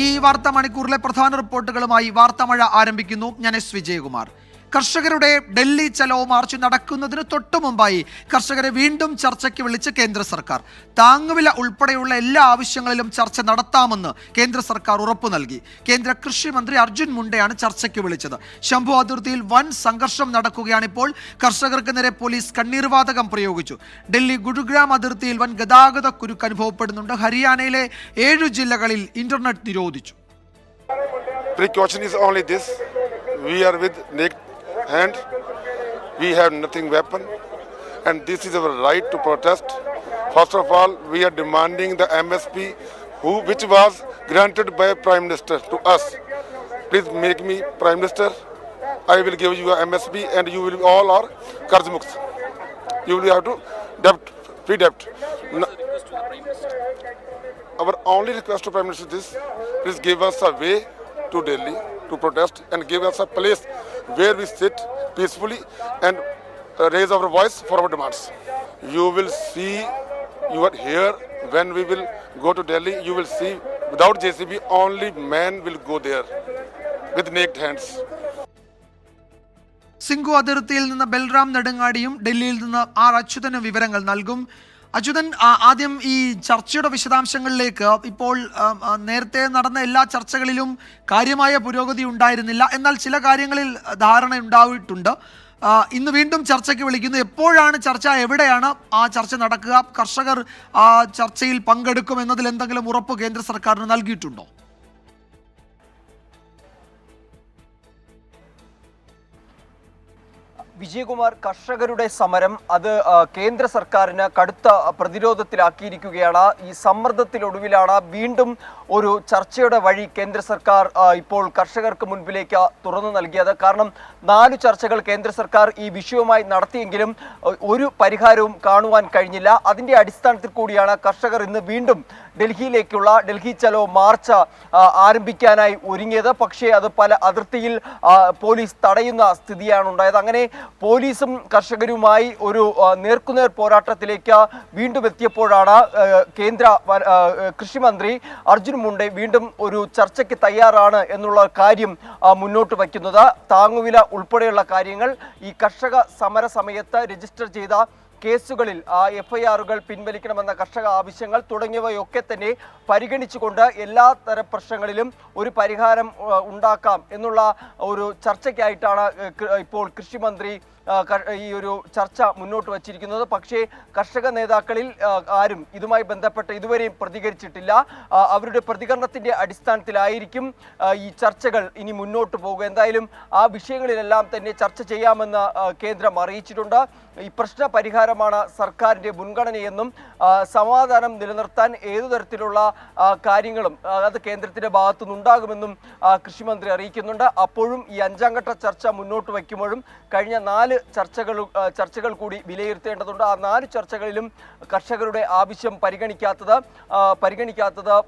ഈ വാർത്താ മണിക്കൂറിലെ പ്രധാന റിപ്പോർട്ടുകളുമായി വാർത്താമഴ ആരംഭിക്കുന്നു. ഞാൻ എസ് വിജയകുമാർ. കർഷകരുടെ ഡൽഹി ചലോ മാർച്ച് നടക്കുന്നതിന് തൊട്ടു മുമ്പായി കർഷകരെ വീണ്ടും ചർച്ചയ്ക്ക് വിളിച്ച് കേന്ദ്ര സർക്കാർ. താങ്ങുവില ഉൾപ്പെടെയുള്ള എല്ലാ ആവശ്യങ്ങളിലും ചർച്ച നടത്താമെന്ന് കേന്ദ്ര സർക്കാർ ഉറപ്പു നൽകി. കേന്ദ്ര കൃഷി മന്ത്രി അർജുൻ മുണ്ടയാണ് ചർച്ചയ്ക്ക് വിളിച്ചത്. ശംഭു അതിർത്തിയിൽ വൻ സംഘർഷം നടക്കുകയാണിപ്പോൾ. കർഷകർക്ക് നേരെ പോലീസ് കണ്ണീർവാതകം പ്രയോഗിച്ചു. ഡൽഹി ഗുരുഗ്രാം അതിർത്തിയിൽ വൻ ഗതാഗത കുരുക്ക് അനുഭവപ്പെടുന്നുണ്ട്. ഹരിയാനയിലെ 7 ജില്ലകളിൽ ഇന്റർനെറ്റ് നിരോധിച്ചു. Precaution is only this: we are with naked hand, we have nothing weapon, and this is our right to protest. First of all, we are demanding the MSP which was granted by Prime Minister to us. Please make me Prime Minister. I will give you a MSP and you will all are Karz Mukt. You will have to debt, free debt. Our only request to Prime Minister is this: please give us a way to Delhi to protest and give us a place where we sit peacefully and raise our voice for our demands. You will see, you are here when we will go to Delhi, you will see without JCB only men will go there with naked hands. സിംഗു അതിർത്തിയിൽ നിന്ന് ബൽറാം നെടുങ്ങാടിയും ഡൽഹിയിൽ നിന്ന് R അച്യുതനും വിവരങ്ങൾ നൽകും. അച്യുതൻ, ആദ്യം ഈ ചർച്ചയുടെ വിശദാംശങ്ങളിലേക്ക്. ഇപ്പോൾ നേരത്തെ നടന്ന എല്ലാ ചർച്ചകളിലും കാര്യമായ പുരോഗതി ഉണ്ടായിരുന്നില്ല, എന്നാൽ ചില കാര്യങ്ങളിൽ ധാരണ ഉണ്ടായിട്ടുണ്ട്. ഇന്ന് വീണ്ടും ചർച്ചയ്ക്ക് വിളിക്കുന്നു. എപ്പോഴാണ് ചർച്ച? എവിടെയാണ് ആ ചർച്ച നടക്കുക? കർഷകർ ആ ചർച്ചയിൽ പങ്കെടുക്കും എന്നതിൽ എന്തെങ്കിലും ഉറപ്പ് കേന്ദ്ര സർക്കാരിന് നൽകിയിട്ടുണ്ടോ? വിജയകുമാർ, കർഷകരുടെ സമരം അത് കേന്ദ്ര സർക്കാരിന് കടുത്ത പ്രതിരോധത്തിലാക്കിയിരിക്കുകയാണ്. ഈ സമ്മർദ്ദത്തിനൊടുവിലാണ് വീണ്ടും ഒരു ചർച്ചയുടെ വഴി കേന്ദ്ര സർക്കാർ ഇപ്പോൾ കർഷകർക്ക് മുൻപിലേക്ക് തുറന്നു നൽകിയത്. കാരണം 4 ചർച്ചകൾ കേന്ദ്ര സർക്കാർ ഈ വിഷയവുമായി നടത്തിയെങ്കിലും ഒരു പരിഹാരവും കാണുവാൻ കഴിഞ്ഞില്ല. അതിൻ്റെ അടിസ്ഥാനത്തിൽ കൂടിയാണ് കർഷകർ ഇന്ന് വീണ്ടും ഡൽഹിയിലേക്കുള്ള ഡൽഹി ചലോ മാർച്ച് ആരംഭിക്കാനായി ഒരുങ്ങിയത്. പക്ഷേ അത് പല അതിർത്തിയിൽ പോലീസ് തടയുന്ന സ്ഥിതിയാണ് ഉണ്ടായത്. അങ്ങനെ പോലീസും കർഷകരുമായി ഒരു നേർക്കുനേർ പോരാട്ടത്തിലേക്ക് വീണ്ടും എത്തിയപ്പോഴാണ് കേന്ദ്ര കൃഷിമന്ത്രി അർജുൻ മുണ്ടെ വീണ്ടും ഒരു ചർച്ചയ്ക്ക് തയ്യാറാണ് എന്നുള്ള കാര്യം മുന്നോട്ട് വയ്ക്കുന്നത്. താങ്ങുവില ഉൾപ്പെടെയുള്ള കാര്യങ്ങൾ, ഈ കർഷക സമര സമയത്ത് രജിസ്റ്റർ ചെയ്ത കേസുകളിൽ FIR-കൾ പിൻവലിക്കണമെന്ന കർഷക ആവശ്യങ്ങൾ തുടങ്ങിയവയൊക്കെ തന്നെ പരിഗണിച്ചുകൊണ്ട് എല്ലാ തരം പ്രശ്നങ്ങളിലും ഒരു പരിഹാരം ഉണ്ടാക്കാം എന്നുള്ള ഒരു ചർച്ചയ്ക്കായിട്ടാണ് ഇപ്പോൾ കൃഷിമന്ത്രി ഈ ഒരു ചർച്ച മുന്നോട്ട് വച്ചിരിക്കുന്നത്. പക്ഷേ കർഷക നേതാക്കളിൽ ആരും ഇതുമായി ബന്ധപ്പെട്ട് ഇതുവരെയും പ്രതികരിച്ചിട്ടില്ല. അവരുടെ പ്രതികരണത്തിൻ്റെ അടിസ്ഥാനത്തിലായിരിക്കും ഈ ചർച്ചകൾ ഇനി മുന്നോട്ട് പോകുക. എന്തായാലും ആ വിഷയങ്ങളിലെല്ലാം തന്നെ ചർച്ച ചെയ്യാമെന്ന് കേന്ദ്രം അറിയിച്ചിട്ടുണ്ട്. ഈ പ്രശ്ന പരിഹാരമാണ് സർക്കാരിൻ്റെ മുൻഗണനയെന്നും സമാധാനം നിലനിർത്താൻ ഏതു തരത്തിലുള്ള കാര്യങ്ങളും അത് കേന്ദ്രത്തിൻ്റെ ഭാഗത്തുനിന്നുണ്ടാകുമെന്നും കൃഷിമന്ത്രി അറിയിക്കുന്നുണ്ട്. അപ്പോഴും ഈ 5ാം ഘട്ട ചർച്ച മുന്നോട്ട് വയ്ക്കുമ്പോഴും കഴിഞ്ഞ 4 ചർച്ചകൾ കൂടി വിലയിരുത്തേണ്ടതുണ്ട്. ആ 4 ചർച്ചകളിലും കർഷകരുടെ ആവശ്യം പരിഗണിക്കാത്തത്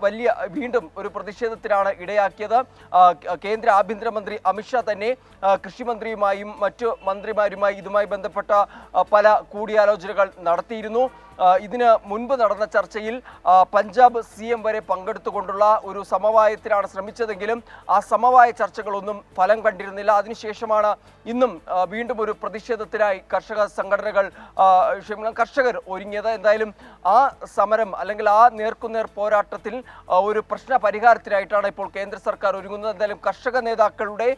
വലിയ വീണ്ടും ഒരു പ്രതിഷേധത്തിനാണ് ഇടയാക്കിയത്. കേന്ദ്ര ആഭ്യന്തരമന്ത്രി അമിത്ഷാ തന്നെ കൃഷിമന്ത്രിയുമായും മറ്റു മന്ത്രിമാരുമായി ഇതുമായി ബന്ധപ്പെട്ട പല കൂടിയാലോചനകൾ നടത്തിയിരുന്നു. ഇതിന് മുൻപ് നടന്ന ചർച്ചയിൽ പഞ്ചാബ് CM വരെ പങ്കെടുത്തുകൊണ്ടുള്ള ഒരു സമവായത്തിനാണ് ശ്രമിച്ചതെങ്കിലും ആ സമവായ ചർച്ചകളൊന്നും ഫലം കണ്ടിരുന്നില്ല. അതിനുശേഷമാണ് ഇന്നും വീണ്ടും ഒരു പ്രതിഷേധത്തിനായി കർഷകർ ഒരുങ്ങിയത്. എന്തായാലും ആ സമരം അല്ലെങ്കിൽ ആ നേർക്കുനേർ പോരാട്ടത്തിൽ ഒരു പ്രശ്ന പരിഹാരത്തിനായിട്ടാണ് ഇപ്പോൾ കേന്ദ്ര സർക്കാർ ഒരുങ്ങുന്നത്. എന്തായാലും കർഷക നേതാക്കളുടെ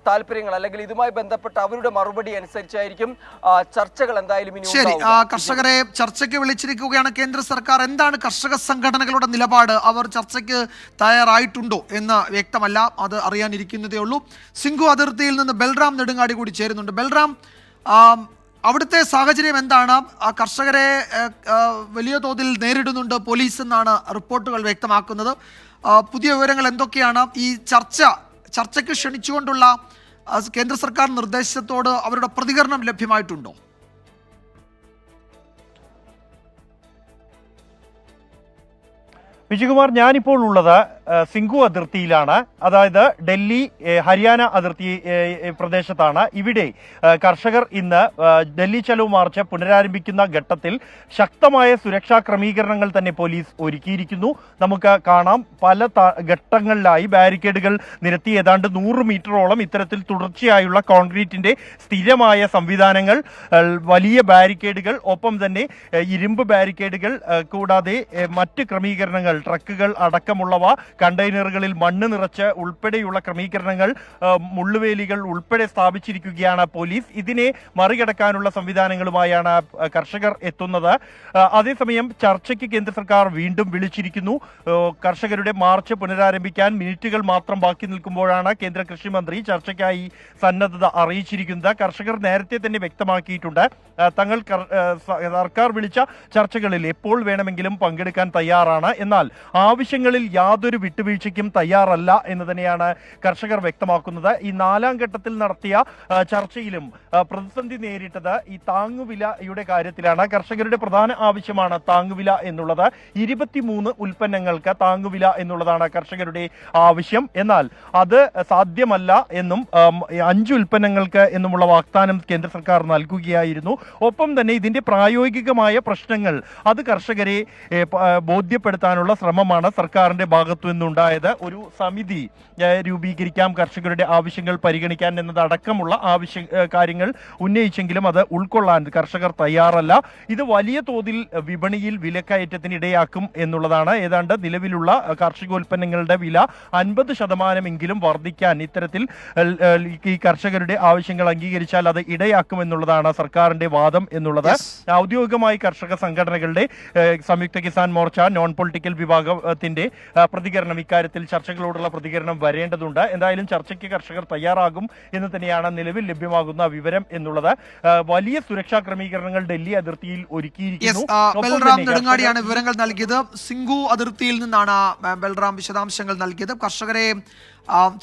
താല്പര്യങ്ങൾ അല്ലെങ്കിൽ ഇതുമായി ബന്ധപ്പെട്ട അവരുടെ മറുപടി അനുസരിച്ചായിരിക്കും ചർച്ചകൾ എന്തായാലും ഇനി. ശരി, കർഷകരെ ചർച്ചയ്ക്ക് വിളിച്ചിരിക്കുകയാണ് കേന്ദ്ര സർക്കാർ. എന്താണ് കർഷക സംഘടനകളുടെ നിലപാട്? അവർ ചർച്ചയ്ക്ക് തയ്യാറായിട്ടുണ്ടോ എന്ന് വ്യക്തമല്ല, അത് അറിയാനിരിക്കുന്നതേ ഉള്ളൂ. സിംഗു അതിർത്തിയിൽ നിന്ന് ബൽറാം നെടുങ്ങാടി കൂടി ചേരുന്നുണ്ട്. ബൽറാം, അവിടുത്തെ സാഹചര്യം എന്താണ്? കർഷകരെ വലിയ തോതിൽ നേരിടുന്നുണ്ട് പോലീസ് എന്നാണ് റിപ്പോർട്ടുകൾ വ്യക്തമാക്കുന്നത്. പുതിയ വിവരങ്ങൾ എന്തൊക്കെയാണ്? ഈ ചർച്ചയ്ക്ക് ക്ഷണിച്ചുകൊണ്ടുള്ള കേന്ദ്ര സർക്കാർ നിർദ്ദേശത്തോട് അവരുടെ പ്രതികരണം ലഭ്യമായിട്ടുണ്ടോ? വിജയകുമാർ, ഞാനിപ്പോൾ ഉള്ളത് സിംഗു അതിർത്തിയിലാണ്. അതായത് ഡൽഹി ഹരിയാന അതിർത്തി പ്രദേശത്താണ്. ഇവിടെ കർഷകർ ഇന്ന് ഡൽഹി ചലോ മാർച്ച് പുനരാരംഭിക്കുന്ന ഘട്ടത്തിൽ ശക്തമായ സുരക്ഷാ ക്രമീകരണങ്ങൾ തന്നെ പോലീസ് ഒരുക്കിയിരിക്കുന്നു. നമുക്ക് കാണാം, പല ഘട്ടങ്ങളിലായി ബാരിക്കേഡുകൾ നിരത്തി ഏതാണ്ട് 100 മീറ്ററോളം ഇത്തരത്തിൽ തുടർച്ചയായുള്ള കോൺക്രീറ്റിന്റെ സ്ഥിരമായ സംവിധാനങ്ങൾ, വലിയ ബാരിക്കേഡുകൾ, ഒപ്പം തന്നെ ഇരുമ്പ് ബാരിക്കേഡുകൾ, കൂടാതെ മറ്റ് ക്രമീകരണങ്ങൾ, ട്രക്കുകൾ അടക്കമുള്ളവ, കണ്ടെയ്നറുകളിൽ മണ്ണ് നിറച്ച് ഉൾപ്പെടെയുള്ള ക്രമീകരണങ്ങൾ, മുള്ളുവേലികൾ ഉൾപ്പെടെ സ്ഥാപിച്ചിരിക്കുകയാണ് പോലീസ്. ഇതിനെ മറികടക്കാനുള്ള സംവിധാനങ്ങളുമായാണ് കർഷകർ എത്തുന്നത്. അതേസമയം ചർച്ചയ്ക്ക് കേന്ദ്ര സർക്കാർ വീണ്ടും വിളിച്ചിരിക്കുന്നു. കർഷകരുടെ മാർച്ച് പുനരാരംഭിക്കാൻ മിനിറ്റുകൾ മാത്രം ബാക്കി നിൽക്കുമ്പോഴാണ് കേന്ദ്ര കൃഷിമന്ത്രി ചർച്ചയ്ക്കായി സന്നദ്ധത അറിയിച്ചിരിക്കുന്നത്. കർഷകർ നേരത്തെ തന്നെ വ്യക്തമാക്കിയിട്ടുണ്ട്, തങ്ങൾ സർക്കാർ വിളിച്ച ചർച്ചകളിൽ എപ്പോൾ വേണമെങ്കിലും പങ്കെടുക്കാൻ തയ്യാറാണ്. എന്നാൽ ആവശ്യങ്ങളിൽ യാതൊരു വിട്ടുവീഴ്ചയ്ക്കും തയ്യാറല്ല എന്ന് തന്നെയാണ് കർഷകർ വ്യക്തമാക്കുന്നത്. ഈ 4ാം ഘട്ടത്തിൽ നടത്തിയ ചർച്ചയിലും പ്രതിസന്ധി നേരിട്ടത് ഈ താങ്ങുവിലയുടെ കാര്യത്തിലാണ്. കർഷകരുടെ പ്രധാന ആവശ്യമാണ് താങ്ങുവില എന്നുള്ളത്. 23 ഉൽപ്പന്നങ്ങൾക്ക് താങ്ങുവില എന്നുള്ളതാണ് കർഷകരുടെ ആവശ്യം. എന്നാൽ അത് സാധ്യമല്ല എന്നും 5 ഉൽപ്പന്നങ്ങൾക്ക് എന്നുമുള്ള വാഗ്ദാനം കേന്ദ്ര സർക്കാർ നൽകുകയായിരുന്നു. ഒപ്പം തന്നെ ഇതിന്റെ പ്രായോഗികമായ പ്രശ്നങ്ങൾ അത് കർഷകരെ ബോധ്യപ്പെടുത്താനുള്ള ശ്രമമാണ് സർക്കാരിന്റെ ഭാഗത്തു നിന്നുണ്ടായത്. ഒരു സമിതി രൂപീകരിക്കാം കർഷകരുടെ ആവശ്യങ്ങൾ പരിഗണിക്കാൻ എന്നതടക്കമുള്ള കാര്യങ്ങൾ ഉന്നയിച്ചെങ്കിലും അത് ഉൾക്കൊള്ളാൻ കർഷകർ തയ്യാറല്ല. ഇത് വലിയ തോതിൽ വിപണിയിൽ വിലക്കയറ്റത്തിന് ഇടയാക്കും എന്നുള്ളതാണ്. ഏതാണ്ട് നിലവിലുള്ള കാർഷികോൽപ്പന്നങ്ങളുടെ വില 50% വർദ്ധിക്കാൻ ഇത്തരത്തിൽ ഈ കർഷകരുടെ ആവശ്യങ്ങൾ അംഗീകരിച്ചാൽ അത് ഇടയാക്കുമെന്നുള്ളതാണ് സർക്കാരിന്റെ വാദം എന്നുള്ളത്. ഔദ്യോഗികമായി കർഷക സംഘടനകളുടെ സംയുക്ത കിസാൻ മോർച്ച നോൺ പൊളിറ്റിക്കൽ വിഭാഗത്തിന്റെ പ്രതികരണം, ഇക്കാര്യത്തിൽ ചർച്ചകളോടുള്ള പ്രതികരണം വരേണ്ടതുണ്ട്. എന്തായാലും ചർച്ചയ്ക്ക് കർഷകർ തയ്യാറാകും എന്ന് തന്നെയാണ് നിലവിൽ ലഭ്യമാകുന്ന വിവരം എന്നുള്ളത്. വലിയ സുരക്ഷാ ക്രമീകരണങ്ങൾ ഡൽഹി അതിർത്തിയിൽ ഒരുക്കിയിരിക്കുന്നു. ബൽറാം നെടുങ്ങാടിയാണ് വിവരങ്ങൾ നൽകിയത്. സിംഗു അതിർത്തിയിൽ നിന്നാണ് ബൽറാം വിശദാംശങ്ങൾ നൽകിയത്. കർഷകരെ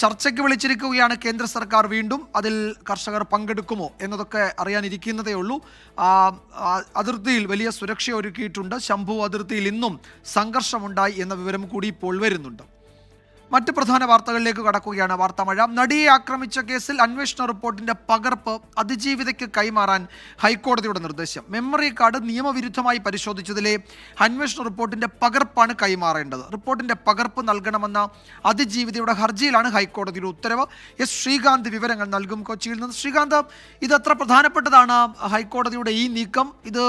ചർച്ചയ്ക്ക് വിളിച്ചിരിക്കുകയാണ് കേന്ദ്ര സർക്കാർ വീണ്ടും. അതിൽ കർഷകർ പങ്കെടുക്കുമോ എന്നതൊക്കെ അറിയാനിരിക്കുന്നതേ ഉള്ളൂ. അതിർത്തിയിൽ വലിയ സുരക്ഷ ഒരുക്കിയിട്ടുണ്ട്. ശംഭു അതിർത്തിയിൽ ഇന്നും സംഘർഷമുണ്ടായി എന്ന വിവരം കൂടി ഇപ്പോൾ വരുന്നുണ്ട്. മറ്റ് പ്രധാന വാർത്തകളിലേക്ക് കടക്കുകയാണ്. വാർത്താമഴ. നടിയെ ആക്രമിച്ച കേസിൽ അന്വേഷണ റിപ്പോർട്ടിന്റെ പകർപ്പ് അതിജീവിതയ്ക്ക് കൈമാറാൻ ഹൈക്കോടതിയുടെ നിർദ്ദേശം. മെമ്മറി കാർഡ് നിയമവിരുദ്ധമായി പരിശോധിച്ചതിലെ അന്വേഷണ റിപ്പോർട്ടിന്റെ പകർപ്പാണ് കൈമാറേണ്ടത്. റിപ്പോർട്ടിന്റെ പകർപ്പ് നൽകണമെന്ന അതിജീവിതയുടെ ഹർജിയിലാണ് ഹൈക്കോടതിയുടെ ഉത്തരവ്. എസ് ശ്രീകാന്ത് വിവരങ്ങൾ നൽകും കൊച്ചിയിൽ നിന്ന്. ശ്രീകാന്ത്, ഇത് എത്ര പ്രധാനപ്പെട്ടതാണ് ഹൈക്കോടതിയുടെ ഈ നീക്കം? ഇത്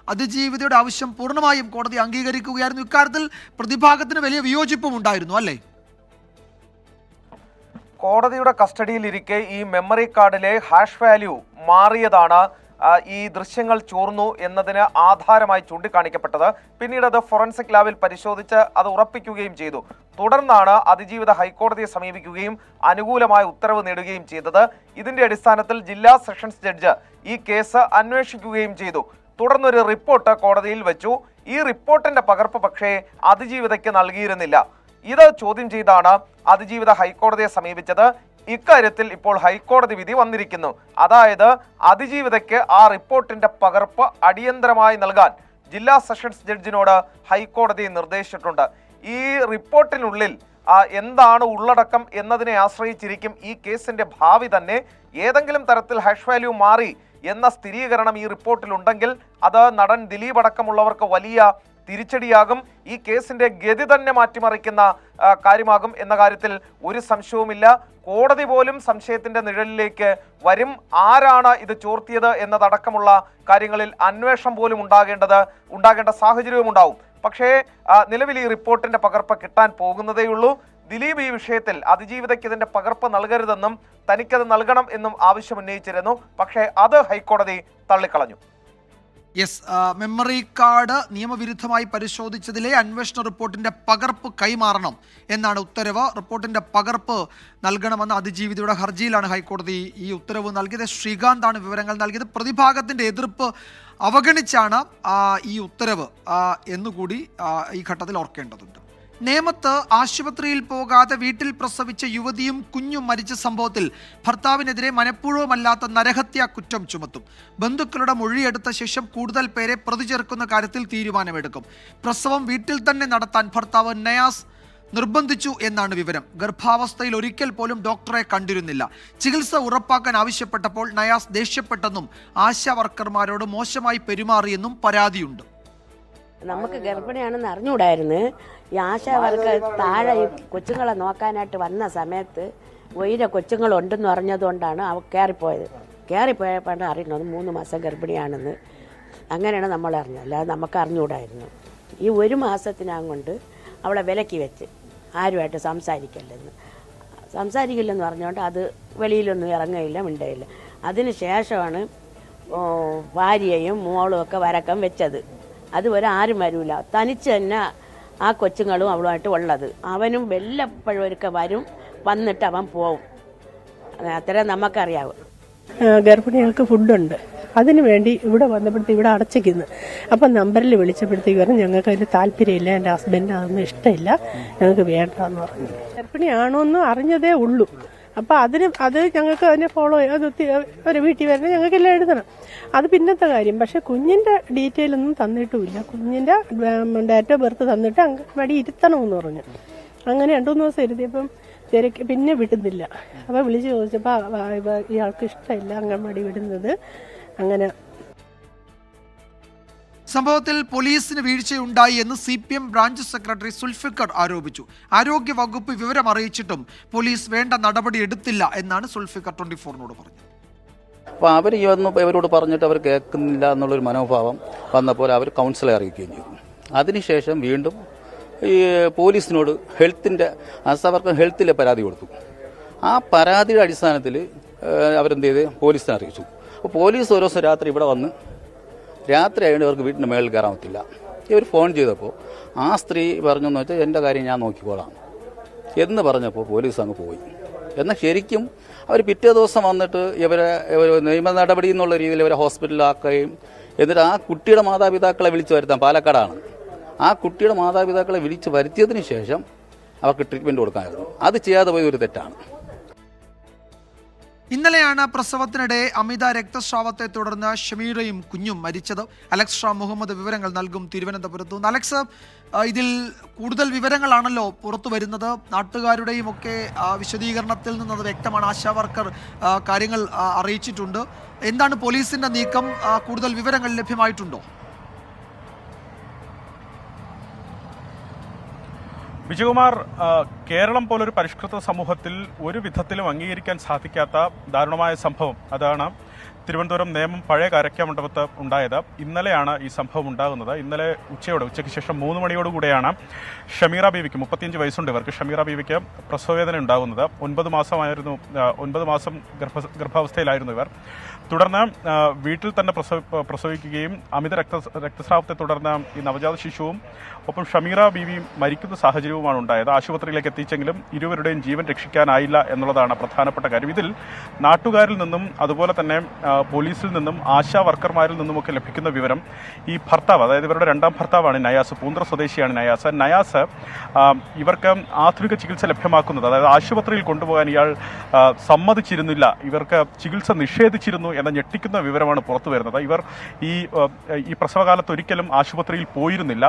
അതിജീവിതയുടെ ആവശ്യം പൂർണ്ണമായും കോടതി അംഗീകരിക്കുകയായിരുന്നു. ഇക്കാര്യത്തിൽ പ്രതിഭാഗത്തിന് വലിയ വിയോജിപ്പും ഉണ്ടായിരുന്നു, അല്ലേ? കോടതിയുടെ കസ്റ്റഡിയിലിരിക്കെ ഈ മെമ്മറി കാർഡിലെ ഹാഷ് വാല്യൂ മാറിയതാണ് ഈ ദൃശ്യങ്ങൾ ചോർന്നു എന്നതിന് ആധാരമായി ചൂണ്ടിക്കാണിക്കപ്പെട്ടത്. പിന്നീട് അത് ഫോറൻസിക് ലാബിൽ പരിശോധിച്ച് അത് ഉറപ്പിക്കുകയും ചെയ്തു. തുടർന്നാണ് അതിജീവിത ഹൈക്കോടതിയെ സമീപിക്കുകയും അനുകൂലമായ ഉത്തരവ് നേടുകയും ചെയ്തത്. ഇതിന്റെ അടിസ്ഥാനത്തിൽ ജില്ലാ സെഷൻസ് ജഡ്ജ് ഈ കേസ് അന്വേഷിക്കുകയും ചെയ്തു. തുടർന്നൊരു റിപ്പോർട്ട് കോടതിയിൽ വെച്ചു. ഈ റിപ്പോർട്ടിന്റെ പകർപ്പ് പക്ഷേ അതിജീവിതയ്ക്ക് നൽകിയിരുന്നില്ല. ഇത് ചോദ്യം ചെയ്താണ് അതിജീവിത ഹൈക്കോടതിയെ സമീപിച്ചത്. ഇക്കാര്യത്തിൽ ഇപ്പോൾ ഹൈക്കോടതി വിധി വന്നിരിക്കുന്നു. അതായത് അതിജീവിതയ്ക്ക് ആ റിപ്പോർട്ടിന്റെ പകർപ്പ് അടിയന്തരമായി നൽകാൻ ജില്ലാ സെഷൻസ് ജഡ്ജിനോട് ഹൈക്കോടതി നിർദ്ദേശിച്ചിട്ടുണ്ട്. ഈ റിപ്പോർട്ടിനുള്ളിൽ എന്താണ് ഉള്ളടക്കം എന്നതിനെ ആശ്രയിച്ചിരിക്കും ഈ കേസിന്റെ ഭാവി തന്നെ. ഏതെങ്കിലും തരത്തിൽ ഹാഷ് വാല്യൂ മാറി എന്ന സ്ഥിരീകരണം ഈ റിപ്പോർട്ടിലുണ്ടെങ്കിൽ അത് നടൻ ദിലീപ് അടക്കമുള്ളവർക്ക് വലിയ തിരിച്ചടിയാകും. ഈ കേസിന്റെ ഗതി തന്നെ മാറ്റിമറിക്കുന്ന കാര്യമാകും എന്ന കാര്യത്തിൽ ഒരു സംശയവുമില്ല. കോടതി പോലും സംശയത്തിന്റെ നിഴലിലേക്ക് വരും. ആരാണ് ഇത് ചോർത്തിയത് എന്നതടക്കമുള്ള കാര്യങ്ങളിൽ അന്വേഷണം പോലും ഉണ്ടാകേണ്ട സാഹചര്യവും ഉണ്ടാവും. പക്ഷേ നിലവിൽ ഈ റിപ്പോർട്ടിന്റെ പകർപ്പ് കിട്ടാൻ പോകുന്നതേയുള്ളൂ. ദിലീപ് ഈ വിഷയത്തിൽ അതിജീവിതയ്ക്ക് ഇതിന്റെ പകർപ്പ് നൽകരുതെന്നും തനിക്കത് നൽകണം എന്നും ആവശ്യം ഉന്നയിച്ചിരുന്നു. പക്ഷേ അത് ഹൈക്കോടതി തള്ളിക്കളഞ്ഞു. യെസ്, മെമ്മറി കാർഡ് നിയമവിരുദ്ധമായി പരിശോധിച്ചതിലെ അന്വേഷണ റിപ്പോർട്ടിന്റെ പകർപ്പ് കൈമാറണം എന്നാണ് ഉത്തരവ്. റിപ്പോർട്ടിന്റെ പകർപ്പ് നൽകണമെന്ന അതിജീവിതയുടെ ഹർജിയിലാണ് ഹൈക്കോടതി ഈ ഉത്തരവ് നൽകിയത്. ശ്രീകാന്താണ് വിവരങ്ങൾ നൽകിയത്. പ്രതിഭാഗത്തിന്റെ എതിർപ്പ് അവഗണിച്ചാണ് ഈ ഉത്തരവ് എന്നുകൂടി ഈ ഘട്ടത്തിൽ ഓർക്കേണ്ടതുണ്ട്. നേമത്ത് ആശുപത്രിയിൽ പോകാതെ വീട്ടിൽ പ്രസവിച്ച യുവതിയും കുഞ്ഞും മരിച്ച സംഭവത്തിൽ ഭർത്താവിനെതിരെ മനഃപൂർവ്വമല്ലാത്ത നരഹത്യാ കുറ്റം ചുമത്തും. ബന്ധുക്കളുടെ മൊഴിയെടുത്ത ശേഷം കൂടുതൽ പേരെ പ്രതി ചേർക്കുന്ന കാര്യത്തിൽ തീരുമാനമെടുക്കും. പ്രസവം വീട്ടിൽ തന്നെ നടത്താൻ ഭർത്താവ് നയാസ് നിർബന്ധിച്ചു എന്നാണ് വിവരം. ഗർഭാവസ്ഥയിൽ ഒരിക്കൽ പോലും ഡോക്ടറെ കണ്ടിരുന്നില്ല. ചികിത്സ ഉറപ്പാക്കാൻ ആവശ്യപ്പെട്ടപ്പോൾ നയാസ് ദേഷ്യപ്പെട്ടെന്നും ആശാ വർക്കർമാരോട് മോശമായി പെരുമാറിയെന്നും പരാതിയുണ്ട്. നമുക്ക് ഗർഭിണിയാണെന്ന് അറിഞ്ഞുകൂടായിരുന്നു. ഈ ആശാ വർക്കർ താഴെ ഈ കൊച്ചുങ്ങളെ നോക്കാനായിട്ട് വന്ന സമയത്ത് ഒയിര കൊച്ചുങ്ങളുണ്ടെന്ന് അറിഞ്ഞതുകൊണ്ടാണ് അവ കയറിപ്പോയപ്പോഴാണ് അറിയുന്നത് 3 മാസം ഗർഭിണിയാണെന്ന്. അങ്ങനെയാണ് നമ്മൾ അറിഞ്ഞത്, അല്ലാതെ നമുക്ക് അറിഞ്ഞുകൂടായിരുന്നു. ഈ 1 മാസത്തിനകം കൊണ്ട് അവളെ വിലക്കി വെച്ച് ആരുമായിട്ട് സംസാരിക്കില്ലെന്ന് പറഞ്ഞുകൊണ്ട് അത് വെളിയിലൊന്നും ഇറങ്ങയില്ല, മിണ്ടയില്ല. അതിന് ശേഷമാണ് ഭാര്യയും മോളും ഒക്കെ വരക്കം വെച്ചത്. അതുവരെ ആരും വരില്ല, തനിച്ച് തന്നെ ആ കൊച്ചുങ്ങളും അവളുമായിട്ട് ഉള്ളത്. അവനും വല്ലപ്പോഴൊക്കെ വന്നിട്ട് അവൻ പോവും. അത്രയും നമുക്കറിയാവും. ഗർഭിണികൾക്ക് ഫുഡുണ്ട്, അതിനു വേണ്ടി ഇവിടെ വന്നപ്പോഴത്തേക്ക് ഇവിടെ അടച്ചിരിക്കുന്നു. അപ്പം നമ്പറിൽ വിളിച്ചപ്പോഴത്തേക്ക് പറഞ്ഞു ഞങ്ങൾക്ക് അതിന് താല്പര്യമില്ല, എൻ്റെ ഹസ്ബൻഡ് അതൊന്നും ഇഷ്ടമില്ല, ഞങ്ങൾക്ക് വേണ്ടെന്ന് പറഞ്ഞു. ഗർഭിണിയാണോന്ന് അറിഞ്ഞതേ ഉള്ളൂ. അപ്പം അത് ഞങ്ങൾക്ക് അതിനെ ഫോളോ ഒരു വീട്ടിൽ വരണം, ഞങ്ങൾക്കെല്ലാം എഴുതണം. അത് പിന്നത്തെ കാര്യം. പക്ഷെ കുഞ്ഞിൻ്റെ ഡീറ്റെയിൽ ഒന്നും തന്നിട്ടുമില്ല. കുഞ്ഞിൻ്റെ ഡേറ്റ് ഓഫ് ബർത്ത് തന്നിട്ട് അംഗൻവാടി ഇരുത്തണമെന്ന് പറഞ്ഞു. അങ്ങനെ 2-3 ദിവസം ഇരുത്തിയപ്പം തിരക്ക് പിന്നെ വിടുന്നില്ല. അപ്പോൾ വിളിച്ച് ചോദിച്ചപ്പോൾ ഇയാൾക്ക് ഇഷ്ടമില്ല അംഗൻവാടി വിടുന്നത്. അങ്ങനെ സംഭവത്തിൽ പോലീസിന് വീഴ്ചയുണ്ടായി എന്ന് CPM ബ്രാഞ്ച് സെക്രട്ടറി സുൽഫിക്കർ ആരോപിച്ചു. ആരോഗ്യ വകുപ്പ് വിവരം അറിയിച്ചിട്ടും പോലീസ് വേണ്ട നടപടി എടുത്തില്ല എന്നാണ് സുൽഫിക്കർ 24നോട് പറഞ്ഞത്. അപ്പോൾ അവർ ഇവരോട് പറഞ്ഞിട്ട് അവർ കേൾക്കുന്നില്ല എന്നുള്ളൊരു മനോഭാവം വന്നപ്പോൾ അവർ കൗൺസിലെ അറിയിക്കുകയും ചെയ്തു. അതിനുശേഷം വീണ്ടും ഈ പോലീസിനോട് ആശാവർക്ക് ഹെൽത്തിലെ പരാതി കൊടുത്തു. ആ പരാതിയുടെ അടിസ്ഥാനത്തിൽ അവരെന്ത് ചെയ്ത് പോലീസിനെ അറിയിച്ചു. അപ്പോൾ പോലീസ് ഓരോ ദിവസം രാത്രി ഇവിടെ വന്ന് രാത്രി ആയതുകൊണ്ട് ഇവർക്ക് വീട്ടിൻ്റെ മേളിൽ കയറാൻ പറ്റില്ല. ഇവർ ഫോൺ ചെയ്തപ്പോൾ ആ സ്ത്രീ പറഞ്ഞെന്ന് വെച്ചാൽ എൻ്റെ കാര്യം ഞാൻ നോക്കിക്കോളാം എന്ന് പറഞ്ഞപ്പോൾ പോലീസ് അങ്ങ് പോയി. എന്നാൽ ശരിക്കും അവർ പിറ്റേ ദിവസം വന്നിട്ട് ഇവരെ നിയമ നടപടി എന്നുള്ള രീതിയിൽ ഇവരെ ഹോസ്പിറ്റലിലാക്കുകയും എന്നിട്ട് ആ കുട്ടിയുടെ മാതാപിതാക്കളെ വിളിച്ചു വരുത്താൻ പാലക്കാടാണ്. ആ കുട്ടിയുടെ മാതാപിതാക്കളെ വിളിച്ചു വരുത്തിയതിന് ശേഷം അവർക്ക് ട്രീറ്റ്മെൻറ്റ് കൊടുക്കാമായിരുന്നു. അത് ചെയ്യാതെ പോയ ഒരു തെറ്റാണ്. ഇന്നലെയാണ് പ്രസവത്തിനിടെ അമിത രക്തസ്രാവത്തെ തുടർന്ന് ഷമീറയും കുഞ്ഞും മരിച്ചത്. അലക്സ് ഷാ മുഹമ്മദ് വിവരങ്ങൾ നൽകും തിരുവനന്തപുരത്തു നിന്ന്. അലക്സ്, ഇതിൽ കൂടുതൽ വിവരങ്ങളാണല്ലോ പുറത്തു വരുന്നത്. നാട്ടുകാരുടെയും ഒക്കെ വിശദീകരണത്തിൽ നിന്നത് വ്യക്തമാണ്. ആശാ വർക്കർ കാര്യങ്ങൾ അറിയിച്ചിട്ടുണ്ട്. എന്താണ് പോലീസിന്റെ നീക്കം? കൂടുതൽ വിവരങ്ങൾ ലഭ്യമായിട്ടുണ്ടോ? വിജയകുമാർ, കേരളം പോലൊരു പരിഷ്കൃത സമൂഹത്തിൽ ഒരു വിധത്തിലും അംഗീകരിക്കാൻ സാധിക്കാത്ത ദാരുണമായ സംഭവം അതാണ് തിരുവനന്തപുരം നേമം പഴയ കാരക്കാമണ്ഡപത്ത് ഉണ്ടായത്. ഇന്നലെയാണ് ഈ സംഭവം ഉണ്ടാകുന്നത്. ഇന്നലെ ഉച്ചയ്ക്ക് ശേഷം 3 മണിയോടുകൂടെയാണ് ഷമീറ ബീവിക്ക് 35 വയസ്സുണ്ട് ഇവർക്ക്. ഷമീറ ബീവിക്ക് പ്രസവവേദന ഉണ്ടാകുന്നത്. 9 മാസം ഗർഭാവസ്ഥയിലായിരുന്നു ഇവർ. തുടർന്ന് വീട്ടിൽ തന്നെ പ്രസവിക്കുകയും അമിത രക്തസ്രാവത്തെ തുടർന്ന് ഈ നവജാത ശിശുവും ഒപ്പം ഷമീറ ബീവിയും മരിക്കുന്ന സാഹചര്യവുമാണ് ഉണ്ടായത്. ആശുപത്രിയിലേക്ക് എത്തിച്ചെങ്കിലും ഇരുവരുടെയും ജീവൻ രക്ഷിക്കാനായില്ല എന്നുള്ളതാണ് പ്രധാനപ്പെട്ട കാര്യം. ഇതിൽ നാട്ടുകാരിൽ നിന്നും അതുപോലെ തന്നെ പോലീസിൽ നിന്നും ആശാ വർക്കർമാരിൽ നിന്നുമൊക്കെ ലഭിക്കുന്ന വിവരം, ഈ ഭർത്താവ്, അതായത് ഇവരുടെ 2ാം ഭർത്താവാണ് നയാസ്, പൂന്ത്ര സ്വദേശിയാണ് നയാസ്. ഇവർക്ക് ആധുനിക ചികിത്സ ലഭ്യമാക്കുന്നത്, അതായത് ആശുപത്രിയിൽ കൊണ്ടുപോകാൻ ഇയാൾ സമ്മതിച്ചിരുന്നില്ല, ഇവർക്ക് ചികിത്സ നിഷേധിച്ചിരുന്നു എന്ന ഞെട്ടിക്കുന്ന വിവരമാണ് പുറത്തു വരുന്നത്. ഇവർ ഈ പ്രസവകാലത്ത് ഒരിക്കലും ആശുപത്രിയിൽ പോയിരുന്നില്ല.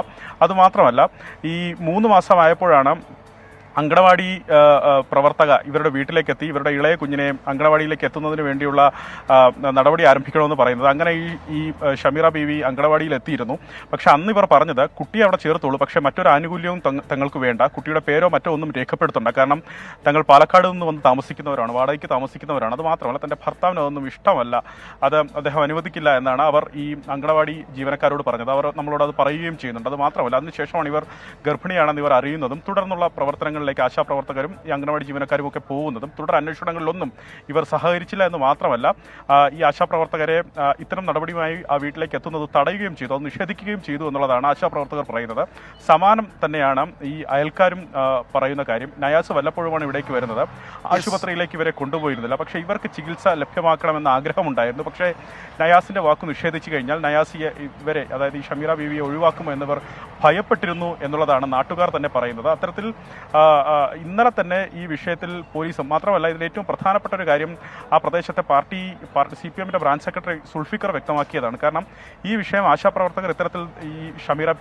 അതുമാത്രമല്ല, ഈ 3 മാസമായപ്പോഴാണ് അങ്കണവാടി പ്രവർത്തക ഇവരുടെ വീട്ടിലേക്ക് എത്തി ഇവരുടെ ഇളയ കുഞ്ഞിനെ അങ്കണവാടിയിലേക്ക് എത്തുന്നതിന് വേണ്ടിയുള്ള നടപടി ആരംഭിക്കണമെന്ന് പറയുന്നത്. അങ്ങനെ ഈ ഷമീറ ബീവി അങ്കണവാടിയിൽ എത്തിയിരുന്നു. പക്ഷെ അന്ന് ഇവർ പറഞ്ഞത് കുട്ടിയെ അവിടെ ചേർത്തുള്ളൂ, പക്ഷേ മറ്റൊരു ആനുകൂല്യവും തങ്ങൾക്ക് വേണ്ട, കുട്ടിയുടെ പേരോ മറ്റോ ഒന്നും രേഖപ്പെടുത്തണ്ട, കാരണം തങ്ങൾ പാലക്കാട് നിന്ന് വന്ന് താമസിക്കുന്നവരാണ്, വാടകയ്ക്ക് താമസിക്കുന്നവരാണ്. അത് മാത്രമല്ല തൻ്റെ ഭർത്താവിന് അതൊന്നും ഇഷ്ടമല്ല, അത് അദ്ദേഹം അനുവദിക്കില്ല എന്നാണ് അവർ ഈ അങ്കണവാടി ജീവനക്കാരോട് പറഞ്ഞത്. അവർ നമ്മളോട് അത് പറയുകയും ചെയ്യുന്നുണ്ട്. അത് മാത്രമല്ല, അതിനുശേഷമാണ് ഇവർ ഗർഭിണിയാണെന്ന് ഇവർ അറിയുന്നതും തുടർന്നുള്ള പ്രവർത്തനങ്ങൾ ആശാപ്രവർത്തകരും ഈ അംഗനവാടി ജീവനക്കാരും ഒക്കെ പോകുന്നതും തുടർ അന്വേഷണങ്ങളിലൊന്നും ഇവർ സഹകരിച്ചില്ല എന്ന് മാത്രമല്ല, ഈ ആശാപ്രവർത്തകരെ ഇത്തരം നടപടിയുമായി ആ വീട്ടിലേക്ക് എത്തുന്നത് തടയുകയും ചെയ്തു, അത് നിഷേധിക്കുകയും ചെയ്തു എന്നുള്ളതാണ് ആശാപ്രവർത്തകർ പറയുന്നത്. സമാനം തന്നെയാണ് ഈ അയൽക്കാരും പറയുന്ന കാര്യം. നയാസ് വല്ലപ്പോഴുമാണ് ഇവിടേക്ക് വരുന്നത്, ആശുപത്രിയിലേക്ക് ഇവരെ കൊണ്ടുപോയിരുന്നില്ല. പക്ഷേ ഇവർക്ക് ചികിത്സ ലഭ്യമാക്കണമെന്ന ആഗ്രഹമുണ്ടായിരുന്നു. പക്ഷേ നയാസിന്റെ വാക്ക് നിഷേധിച്ചു കഴിഞ്ഞാൽ നയാസിയെ ഇവരെ, അതായത് ഈ ഷമീറ ബീവിയെ ഒഴിവാക്കുമോ എന്നിവർ ഭയപ്പെട്ടിരുന്നു എന്നുള്ളതാണ് നാട്ടുകാർ തന്നെ പറയുന്നത്. അത്തരത്തിൽ ഇന്നലെ തന്നെ ഈ വിഷയത്തിൽ പോലീസും, മാത്രമല്ല ഇതിൽ ഏറ്റവും പ്രധാനപ്പെട്ട ഒരു കാര്യം ആ പ്രദേശത്തെ പാർട്ടി CPMന്റെ ബ്രാഞ്ച് സെക്രട്ടറി സുൽഫിക്കർ വ്യക്തമാക്കിയതാണ്. കാരണം ഈ വിഷയം ആശാപ്രവർത്തകർ ഇത്തരത്തിൽ ഈ ഷമീറ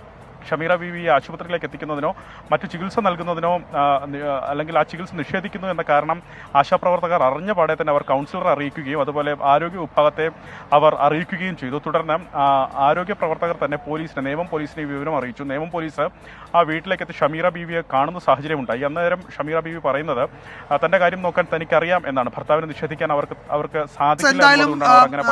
ഷമീറ ബീവിയെ ആശുപത്രിയിലേക്ക് എത്തിക്കുന്നതിനോ മറ്റു ചികിത്സ നൽകുന്നതിനോ അല്ലെങ്കിൽ ആ ചികിത്സ നിഷേധിക്കുന്നു എന്ന കാരണം ആശാപ്രവർത്തകർ അറിഞ്ഞ പാടെ തന്നെ അവർ കൗൺസിലറെ അറിയിക്കുകയും അതുപോലെ ആരോഗ്യ വിഭാഗത്തെ അവർ അറിയിക്കുകയും ചെയ്തു. തുടർന്ന് ആരോഗ്യ പ്രവർത്തകർ തന്നെ നിയമം പോലീസിനെ ഈ വിവരം അറിയിച്ചു. നിയമം പോലീസ് ആ വീട്ടിലേക്ക് എത്തി ഷമീറ ബീവിയെ കാണുന്ന സാഹചര്യമുണ്ടായി. അന്നേരം ഷമീറ ബീവി പറയുന്നത് തന്റെ കാര്യം നോക്കാൻ തനിക്കറിയാം എന്നാണ്. ഭർത്താവിനെ നിഷേധിക്കാൻ അവർക്ക്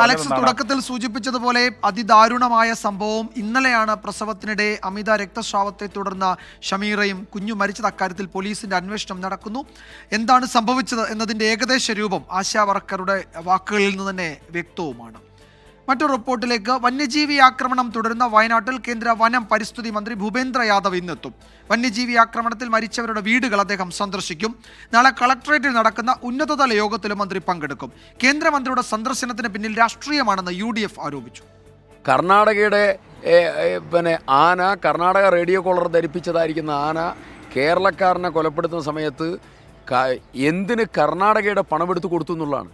അലക്സ് തുടക്കത്തിൽ സൂചിപ്പിച്ചതുപോലെ അതിദാരുണമായ സംഭവം ഇന്നലെയാണ്. പ്രസവത്തിനിടെ അമിത രക്തസ്രാവത്തെ തുടർന്ന് ഷമീറയും കുഞ്ഞു മരിച്ചത്. അക്കാര്യത്തിൽ പോലീസിന്റെ അന്വേഷണം നടക്കുന്നു. എന്താണ് സംഭവിച്ചത് എന്നതിന്റെ ഏകദേശ രൂപം ആശാ വർക്കറുടെ വാക്കുകളിൽ നിന്ന് തന്നെ വ്യക്തവുമാണ്. മറ്റൊരു റിപ്പോർട്ടിലേക്ക്. വന്യജീവി ആക്രമണം തുടരുന്ന വയനാട്ടിൽ കേന്ദ്ര വനം പരിസ്ഥിതി മന്ത്രി ഭൂപേന്ദ്ര യാദവ് ഇന്നെത്തും. വന്യജീവി ആക്രമണത്തിൽ മരിച്ചവരുടെ വീടുകൾ അദ്ദേഹം സന്ദർശിക്കും. നാളെ കളക്ടറേറ്റിൽ നടക്കുന്ന ഉന്നതതല യോഗത്തിലും മന്ത്രി പങ്കെടുക്കും. കേന്ദ്രമന്ത്രിയുടെ സന്ദർശനത്തിന് പിന്നിൽ രാഷ്ട്രീയമാണെന്ന് UDF ആരോപിച്ചു. കർണാടകയുടെ ആന, കർണാടക റേഡിയോ കോളർ ധരിപ്പിച്ചതായിരിക്കുന്ന ആന കേരളക്കാരനെ കൊലപ്പെടുത്തുന്ന സമയത്ത് എന്തിന് കർണാടകയുടെ പണമെടുത്ത് കൊടുത്തു എന്നുള്ളതാണ്.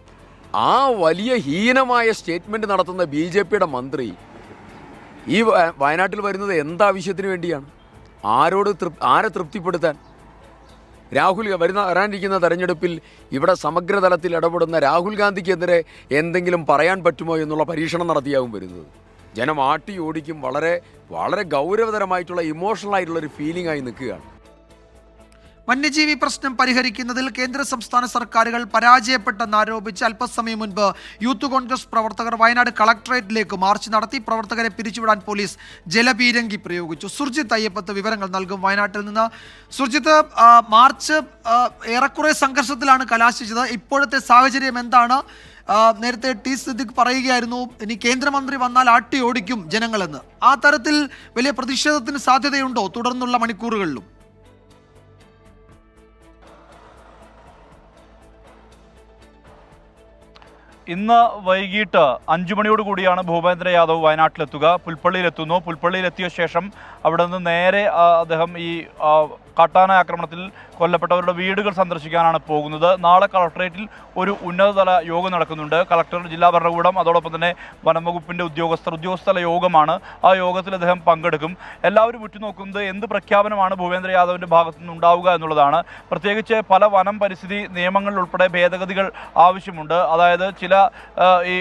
ആ വലിയ ഹീനമായ സ്റ്റേറ്റ്മെൻറ്റ് നടത്തുന്ന BJPയുടെ മന്ത്രി ഈ വയനാട്ടിൽ വരുന്നത് എന്താവശ്യത്തിന് വേണ്ടിയാണ്? ആരെ തൃപ്തിപ്പെടുത്താൻ? വരാനിരിക്കുന്ന തെരഞ്ഞെടുപ്പിൽ ഇവിടെ സമഗ്രതലത്തിൽ ഇടപെടുന്ന രാഹുൽ ഗാന്ധിക്കെതിരെ എന്തെങ്കിലും പറയാൻ പറ്റുമോ എന്നുള്ള പരീക്ഷണം നടത്തിയാവും വരുന്നത്. ജനം ആട്ടി ഓടിക്കും. വളരെ വളരെ ഗൗരവതരമായിട്ടുള്ള ഇമോഷണൽ ആയിട്ടുള്ളൊരു ഫീലിംഗ് ആയി നിൽക്കുകയാണ്. വന്യജീവി പ്രശ്നം പരിഹരിക്കുന്നതിൽ കേന്ദ്ര സംസ്ഥാന സർക്കാരുകൾ പരാജയപ്പെട്ടെന്നാരോപിച്ച് അല്പസമയം മുൻപ് യൂത്ത് കോൺഗ്രസ് പ്രവർത്തകർ വയനാട് കളക്ടറേറ്റിലേക്ക് മാർച്ച് നടത്തി. പ്രവർത്തകരെ പിരിച്ചുവിടാൻ പോലീസ് ജലപീരങ്കി പ്രയോഗിച്ചു. സുർജിത്ത് അയ്യപ്പത്ത് വിവരങ്ങൾ നൽകും വയനാട്ടിൽ നിന്ന്. സുർജിത്ത്, മാർച്ച് ഏറെക്കുറെ സംഘർഷത്തിലാണ് കലാശിച്ചത്. ഇപ്പോഴത്തെ സാഹചര്യം എന്താണ്? നേരത്തെ ടി സിദ്ദിഖ് പറയുകയായിരുന്നു ഇനി കേന്ദ്രമന്ത്രി വന്നാൽ ആട്ടി ഓടിക്കും ജനങ്ങളെന്ന്. ആ തരത്തിൽ വലിയ പ്രതിഷേധത്തിന് സാധ്യതയുണ്ടോ തുടർന്നുള്ള മണിക്കൂറുകളിലും? ഇന്ന് വൈകിട്ട് 5 മണിയോടുകൂടിയാണ് ഭൂപേന്ദ്ര യാദവ് വയനാട്ടിലെത്തുക. പുൽപ്പള്ളിയിലെത്തുന്നു. പുൽപ്പള്ളിയിലെത്തിയ ശേഷം അവിടെ നിന്ന് നേരെ അദ്ദേഹം ഈ കാട്ടാന ആക്രമണത്തിൽ കൊല്ലപ്പെട്ടവരുടെ വീടുകൾ സന്ദർശിക്കാനാണ് പോകുന്നത്. നാളെ കളക്ടറേറ്റിൽ ഒരു ഉന്നതതല യോഗം നടക്കുന്നുണ്ട്. കളക്ടർ, ജില്ലാ ഭരണകൂടം, അതോടൊപ്പം തന്നെ വനംവകുപ്പിൻ്റെ ഉദ്യോഗസ്ഥതല യോഗമാണ്. ആ യോഗത്തിൽ അദ്ദേഹം പങ്കെടുക്കും. എല്ലാവരും ഉറ്റുനോക്കുന്നത് എന്ത് പ്രഖ്യാപനമാണ് ഭൂപേന്ദ്ര യാദവിൻ്റെ ഭാഗത്തു നിന്നുണ്ടാവുക എന്നുള്ളതാണ്. പ്രത്യേകിച്ച് പല വനം പരിസ്ഥിതി നിയമങ്ങളിൽ ഉൾപ്പെടെ ഭേദഗതികൾ ആവശ്യമുണ്ട്. അതായത് ചില ഈ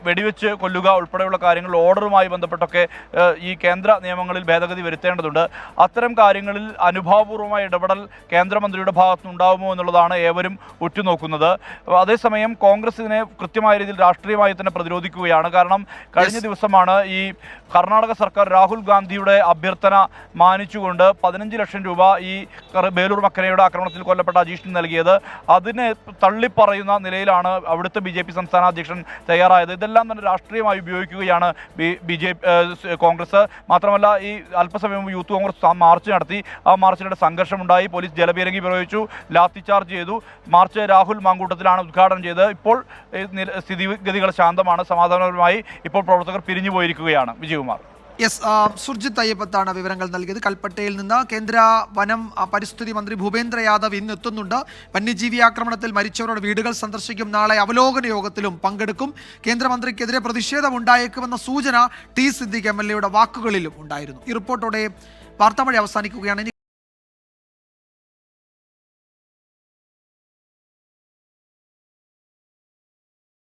വെടിവെച്ച് കൊല്ലുക ഉൾപ്പെടെയുള്ള കാര്യങ്ങൾ ഓർഡറുമായി ബന്ധപ്പെട്ടൊക്കെ ഈ കേന്ദ്ര നിയമങ്ങളിൽ ഭേദഗതി വരുത്തേണ്ടതുണ്ട്. അത്തരം കാര്യങ്ങളിൽ അനുഭാവപൂർവ്വമായ ഇടപെടൽ കേന്ദ്രമന്ത്രിയുടെ ഭാഗത്തുനിന്നുണ്ടാവുമോ എന്നുള്ളതാണ് ഏവരും ഉറ്റുനോക്കുന്നത്. അതേസമയം കോൺഗ്രസ് ഇതിനെ കൃത്യമായ രീതിയിൽ രാഷ്ട്രീയമായി തന്നെ പ്രതിരോധിക്കുകയാണ്. കാരണം കഴിഞ്ഞ ദിവസമാണ് ഈ കർണാടക സർക്കാർ രാഹുൽ ഗാന്ധിയുടെ അഭ്യർത്ഥന മാനിച്ചുകൊണ്ട് 15 ലക്ഷം രൂപ ഈ ബേലൂർ മക്കനയുടെ ആക്രമണത്തിൽ കൊല്ലപ്പെട്ട അജീഷിന് നൽകിയത്. അതിനെ തള്ളിപ്പറയുന്ന നിലയിലാണ് അവിടുത്തെ BJP സംസ്ഥാന അധ്യക്ഷൻ തയ്യാറായത്. ഇതെല്ലാം തന്നെ രാഷ്ട്രീയമായി ഉപയോഗിക്കുകയാണ് കോൺഗ്രസ്. മാത്രമല്ല, ഈ അല്പസമയം മുമ്പ് യൂത്ത് കോൺഗ്രസ് മാർച്ച് നടത്തി. ആ മാർച്ചിനിടെ സംഘർഷമുണ്ടായി. പോലീസ് ജലപീരങ്കി പ്രയോഗിച്ചു, ലാത്തി ചാർജ് ചെയ്തു. മാർച്ച് രാഹുൽ മാങ്കൂട്ടത്തിലാണ് ഉദ്ഘാടനം ചെയ്തത്. ഇപ്പോൾ സ്ഥിതിഗതികൾ ശാന്തമാണ്, സമാധാനപരമായി. ഇപ്പോൾ പ്രവർത്തകർ പിരിഞ്ഞു പോയിരിക്കുകയാണ്. വിജയകുമാർ. സുർജിത്ത് അയ്യപ്പത്താണ് വിവരങ്ങൾ നൽകിയത് കൽപ്പറ്റയിൽ നിന്ന്. കേന്ദ്ര വനം പരിസ്ഥിതി മന്ത്രി ഭൂപേന്ദ്ര യാദവ് ഇന്ന് എത്തുന്നുണ്ട്. വന്യജീവി ആക്രമണത്തിൽ മരിച്ചവരുടെ വീടുകൾ സന്ദർശിക്കും. നാളെ അവലോകന യോഗത്തിലും പങ്കെടുക്കും. കേന്ദ്രമന്ത്രിക്കെതിരെ പ്രതിഷേധമുണ്ടായേക്കുമെന്ന സൂചന ടി സിദ്ദിഖ് MLA യുടെ വാക്കുകളിലും ഉണ്ടായിരുന്നു. ഈ റിപ്പോർട്ടോടെ വാർത്താമഴ അവസാനിക്കുകയാണ്.